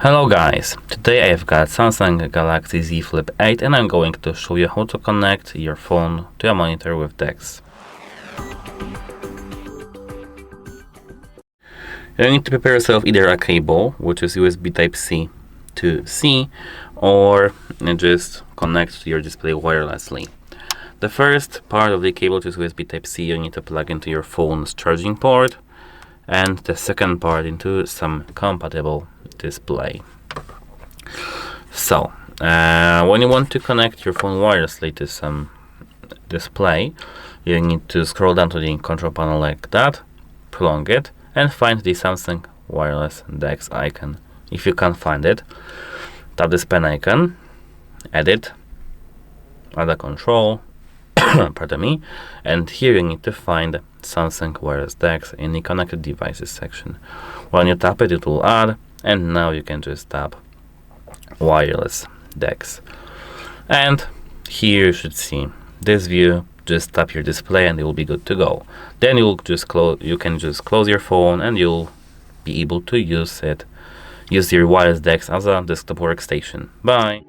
Hello guys, today I've got Samsung Galaxy Z Flip 8 and I'm going to show you how to connect your phone to a monitor with DeX. You need to prepare yourself either a cable, which is USB Type-C to C, or just connect to your display wirelessly. The first part of the cable, which is USB Type-C, you need to plug into your phone's charging port, and the second part into some compatible display. So when you want to connect your phone wirelessly to some display, you need to scroll down to the control panel like that, prolong it, and find the Samsung Wireless DeX icon. If you can't find it, tap this pen icon, edit, add a control, pardon me, and here you need to find Samsung Wireless DeX in the connected devices section. When you tap it, it will add, and now you can just tap Wireless DeX. And here you should see this view. Just tap your display and it will be good to go. Then you can just close your phone and you'll be able to use your wireless DeX as a desktop workstation. Bye.